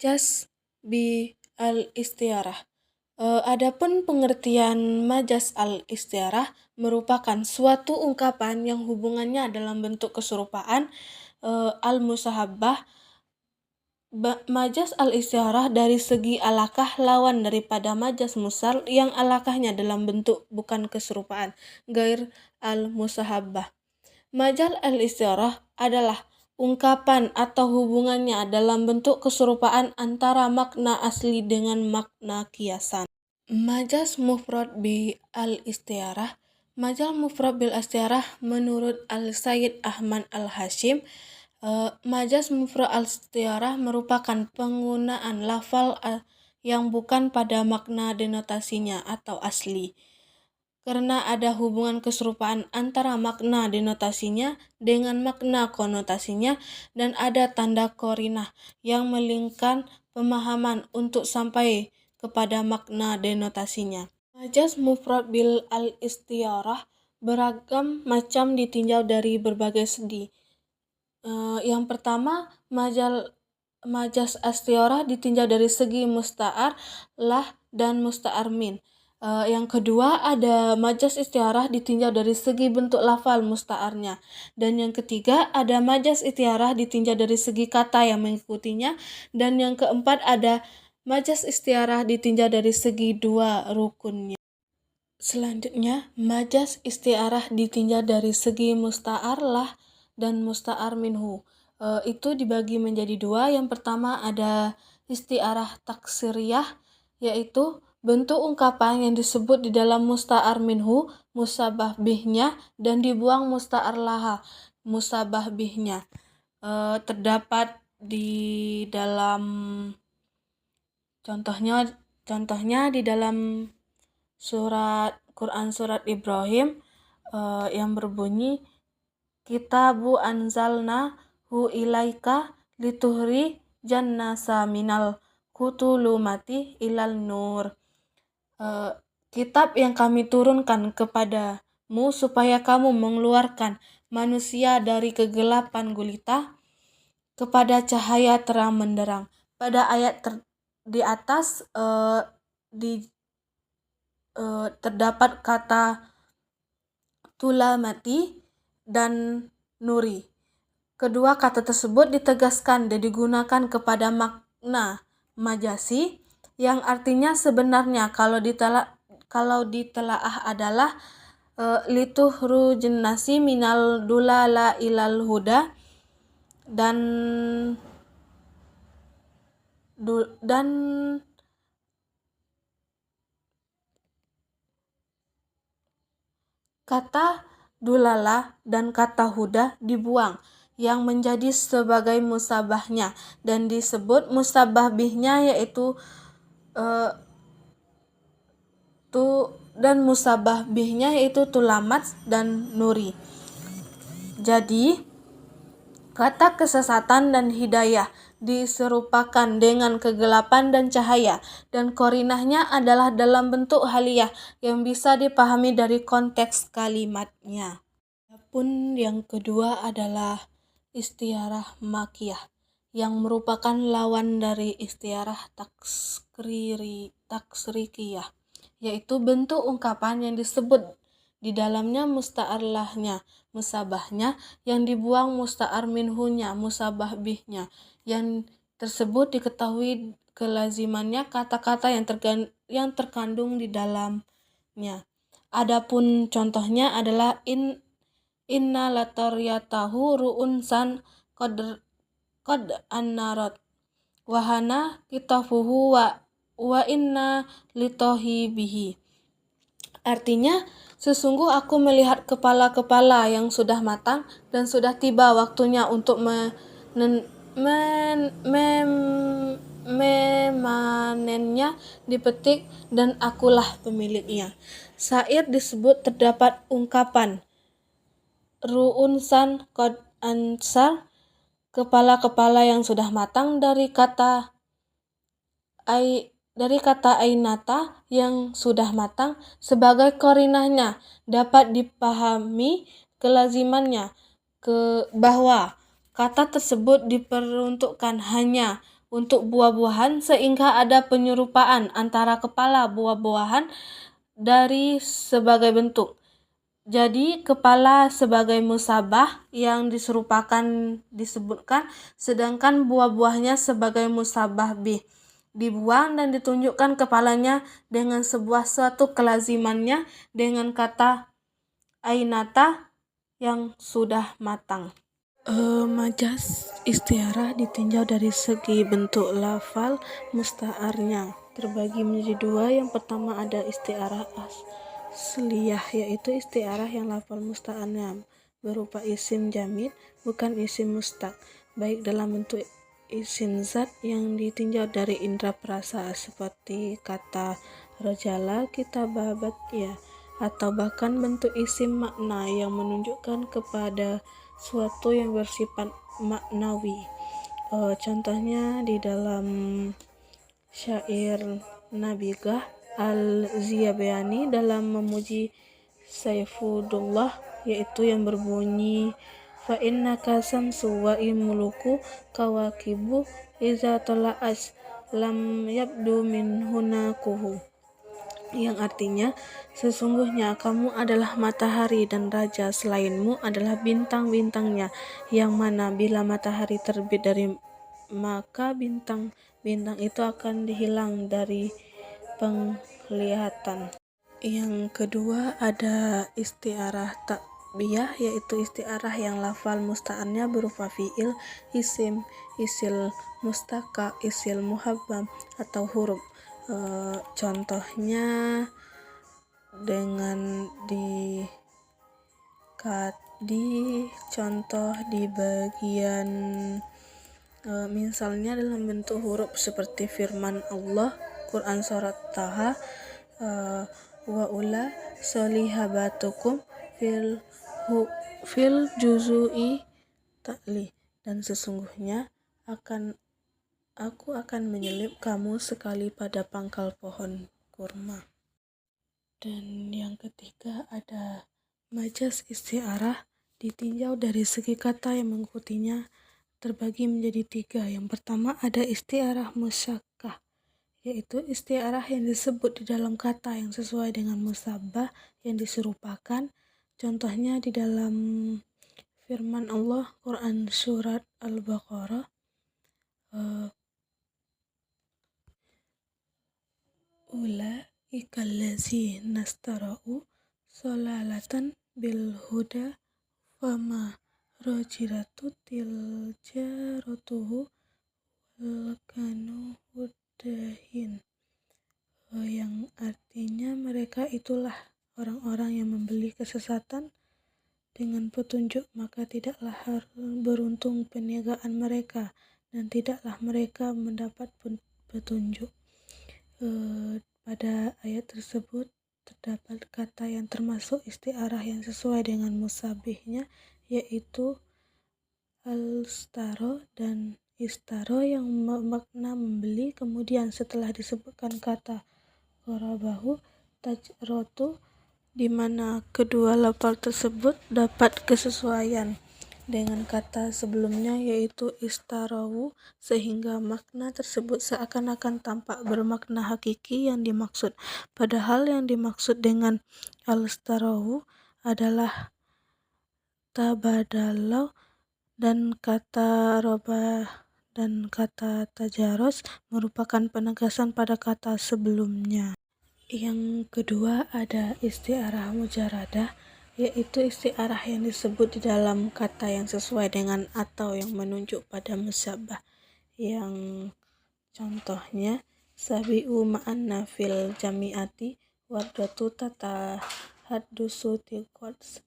Majaz bi al-istiarah. Adapun pengertian majaz al-istiarah merupakan suatu ungkapan yang hubungannya dalam bentuk keserupaan al-musahabbah. Majaz al-istiarah dari segi alakah lawan daripada majaz musal yang alakahnya dalam bentuk bukan keserupaan, gair al-musahabbah. Majaz al-istiarah adalah ungkapan atau hubungannya dalam bentuk keserupaan antara makna asli dengan makna kiasan. Majaz mufrad bi al-istiarah. Majaz mufrad bil istiarah menurut Al-Sayyid Ahmad Al-Hashim, majaz mufrad al-istiarah merupakan penggunaan lafal yang bukan pada makna denotasinya atau asli, karena ada hubungan keserupaan antara makna denotasinya dengan makna konotasinya dan ada tanda korinah yang melingkan pemahaman untuk sampai kepada makna denotasinya. Majaz mufrad bil al-istiarah beragam macam ditinjau dari berbagai segi. Yang pertama, majaz istiarah ditinjau dari segi musta'ar lah dan musta'ar min. Yang kedua, ada majaz istiarah ditinjau dari segi bentuk lafal musta'arnya. Dan yang ketiga, ada majaz istiarah ditinjau dari segi kata yang mengikutinya. Dan yang keempat, ada majaz istiarah ditinjau dari segi dua rukunnya. Selanjutnya, majaz istiarah ditinjau dari segi musta'ar lah dan musta'ar minhu. Itu dibagi menjadi dua. Yang pertama ada istiarah taksiriyah, yaitu bentuk ungkapan yang disebut di dalam musta'ar minhu, musabah bihnya, dan dibuang musta'ar laha, musabah bihnya. Terdapat di dalam contohnya di dalam Quran surat Ibrahim yang berbunyi, Kitabu anzalna hu ilaika lituhri jannasa minal kutulumati ilal nur. Kitab yang kami turunkan kepadamu supaya kamu mengeluarkan manusia dari kegelapan gulita kepada cahaya terang menderang. Pada ayat di atas terdapat kata tulamati dan nuri. Kedua kata tersebut ditegaskan dan digunakan kepada makna majasi yang artinya sebenarnya kalau ditelaah adalah lituhru jannasi minal dulala ilal huda dan kata dulala dan kata huda dibuang yang menjadi sebagai musabahnya dan disebut musabah bihnya yaitu tulamat dan nuri. Jadi kata kesesatan dan hidayah diserupakan dengan kegelapan dan cahaya, dan korinahnya adalah dalam bentuk haliyah yang bisa dipahami dari konteks kalimatnya. Adapun yang kedua adalah istiarah makiyah, yang merupakan lawan dari istiarah taksrikiyah, yaitu bentuk ungkapan yang disebut di dalamnya musta'ar lahnya, musabahnya, yang dibuang musta'ar minhunya, musabah bihnya. Yang tersebut diketahui kelazimannya kata-kata yang terkandung di dalamnya. Adapun contohnya adalah inna lataryatahu ru'unsan qad annarat wahana kitafuhu wa inna litohi bihi. Artinya, sesungguh aku melihat kepala-kepala yang sudah matang dan sudah tiba waktunya untuk memanennya dipetik dan akulah pemiliknya. Syair disebut terdapat ungkapan ru'unsan qad ansar, kepala-kepala yang sudah matang, dari kata ainata yang sudah matang sebagai korinahnya dapat dipahami kelazimannya bahwa kata tersebut diperuntukkan hanya untuk buah-buahan sehingga ada penyerupaan antara kepala buah-buahan dari sebagai bentuk. Jadi kepala sebagai musabah yang diserupakan disebutkan, sedangkan buah-buahnya sebagai musabah bih. Dibuang dan ditunjukkan kepalanya dengan sebuah suatu kelazimannya dengan kata ainata yang sudah matang. Majas istiarah ditinjau dari segi bentuk lafal musta'arnya terbagi menjadi dua. Yang pertama ada istiarah asliyah, yaitu istiarah yang lafal musta'arnya berupa isim jamid bukan isim mustaq, baik dalam bentuk isim zat yang ditinjau dari indera perasa seperti kata rojala, kitabah, ya, atau bahkan bentuk isim makna yang menunjukkan kepada suatu yang bersifat maknawi. Contohnya di dalam syair Nabigah Al-Ziyabiani dalam memuji Saifudullah, yaitu yang berbunyi fa innaka samsu wa imuluku kawakibu iza tala'as lam yabdu min hunakuhu, yang artinya sesungguhnya kamu adalah matahari dan raja selainmu adalah bintang-bintangnya, yang mana bila matahari terbit dari maka bintang-bintang itu akan dihilang dari penglihatan. Yang kedua ada istiarah takbiyah, yaitu istiarah yang lafal musta'annya berupa fiil, isim, isil mustaka, isil muhabbam atau huruf. Contohnya dengan di contoh di bagian misalnya dalam bentuk huruf seperti firman Allah Quran surat Taha, wa ula solihabatukum fil juzui ta'li, dan sesungguhnya aku akan menyelip kamu sekali pada pangkal pohon kurma. Dan yang ketiga ada majas istiarah ditinjau dari segi kata yang mengikutinya terbagi menjadi tiga. Yang pertama ada istiarah musyakkah, yaitu istiarah yang disebut di dalam kata yang sesuai dengan musabah yang diserupakan. Contohnya di dalam firman Allah Quran surat Al-Baqarah, ulaika allazina nastara'u solalatan bil huda fama rojiratu tiljaratuhu walkanu hudahin, yang artinya mereka itulah orang-orang yang membeli kesesatan dengan petunjuk, maka tidaklah beruntung perniagaan mereka dan tidaklah mereka mendapat petunjuk. Pada ayat tersebut terdapat kata yang termasuk istiarah yang sesuai dengan musabihnya, yaitu al-staro dan istaro yang makna membeli. Kemudian setelah disebutkan kata qarabahu tajrotu, di mana kedua lafal tersebut dapat kesesuaian dengan kata sebelumnya yaitu istarawu, sehingga makna tersebut seakan-akan tampak bermakna hakiki yang dimaksud, padahal yang dimaksud dengan al-istarawu adalah tabadalau, dan kata robah dan kata tajaros merupakan penegasan pada kata sebelumnya. Yang kedua ada istiarah mujaradah, yaitu istiarah yang disebut di dalam kata yang sesuai dengan atau yang menunjuk pada musyabah, yang contohnya sabi'u ma'anna fil jami'ati wardatu tata haddusu tilqots,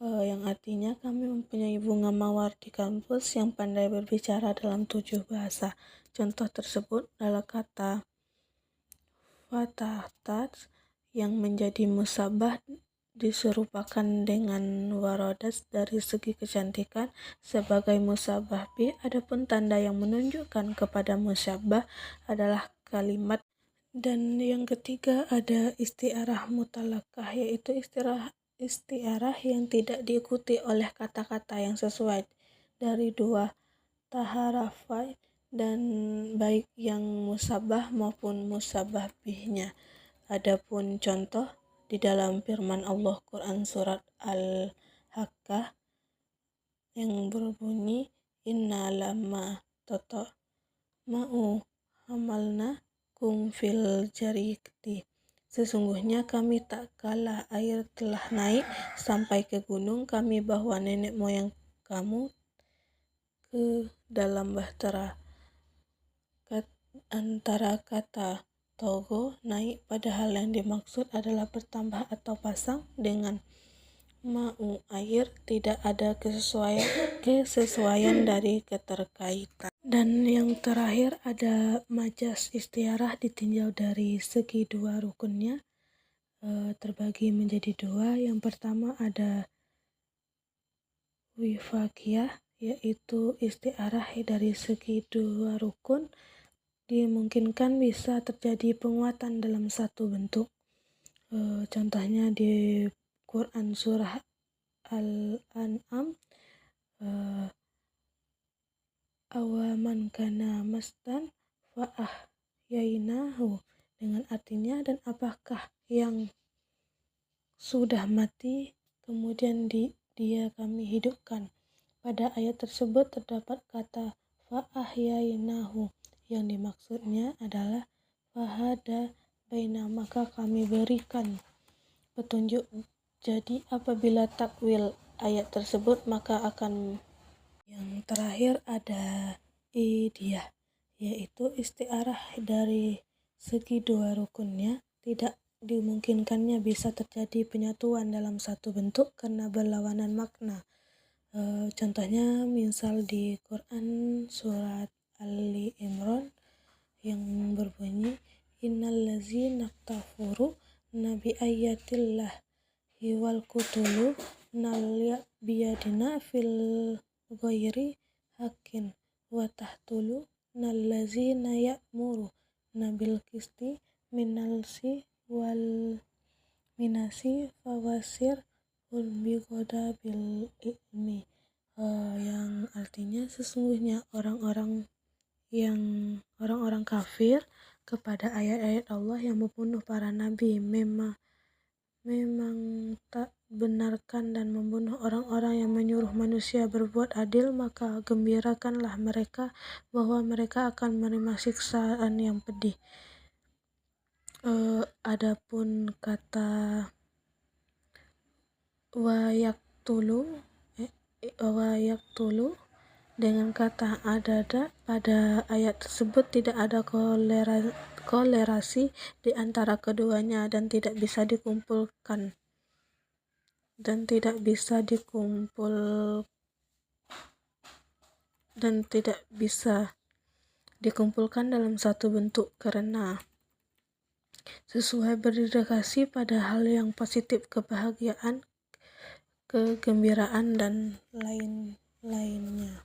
yang artinya kami mempunyai bunga mawar di kampus yang pandai berbicara dalam 7 bahasa. Contoh tersebut adalah kata fatahtat yang menjadi musabah diserupakan dengan waradas dari segi kecantikan sebagai musabah bi. Adapun tanda yang menunjukkan kepada musyabah adalah kalimat. Dan yang ketiga ada istiarah mutalakah, yaitu istiarah yang tidak diikuti oleh kata-kata yang sesuai dari dua taharafai dan baik yang musabbah maupun musabbah bihnya. Adapun contoh di dalam firman Allah Quran surat Al-Haqqah yang berbunyi inna lamma toto ma'u hamalna kum fil jarikti. Sesungguhnya kami tak kalah air telah naik sampai ke gunung, kami bawa nenek moyang kamu ke dalam bahtera. Antara kata togo naik padahal yang dimaksud adalah bertambah atau pasang dengan ma'u air, tidak ada kesesuaian dari keterkaitan. Dan yang terakhir ada majas istiarah ditinjau dari segi dua rukunnya, terbagi menjadi dua. Yang pertama ada wifakiyah, yaitu istiarah dari segi dua rukun dimungkinkan bisa terjadi penguatan dalam satu bentuk. Contohnya di Quran surah Al-An'am, awaman kana mastan fa'ahyainahu, dengan artinya dan apakah yang sudah mati kemudian dia kami hidupkan. Pada ayat tersebut terdapat kata fa'ahyainahu, yang dimaksudnya adalah fahada baina, maka kami berikan petunjuk. Jadi apabila takwil ayat tersebut maka akan. Yang terakhir ada idiyah, yaitu istiarah dari segi dua rukunnya, tidak dimungkinkannya bisa terjadi penyatuan dalam satu bentuk karena berlawanan makna. Contohnya misal di Quran surat Ali Imran yang berbunyi innallazina kafuru nabi ayatillah hiwal kutulu nalya biyadina fil ghairi hakin wa tahtulu nallazina ya'muru nabil kisti minalsi wal minasi fawasir bigoda bil ilmi, yang artinya sesungguhnya orang-orang kafir kepada ayat-ayat Allah yang membunuh para nabi memang tak benarkan dan membunuh orang-orang yang menyuruh manusia berbuat adil, maka gembirakanlah mereka bahwa mereka akan menerima siksaan yang pedih. Adapun kata wayaktulu dengan kata adada pada ayat tersebut tidak ada kolerasi di antara keduanya dan tidak bisa dikumpulkan dalam satu bentuk karena sesuai berdedikasi pada hal yang positif, kebahagiaan, kegembiraan dan lain-lainnya.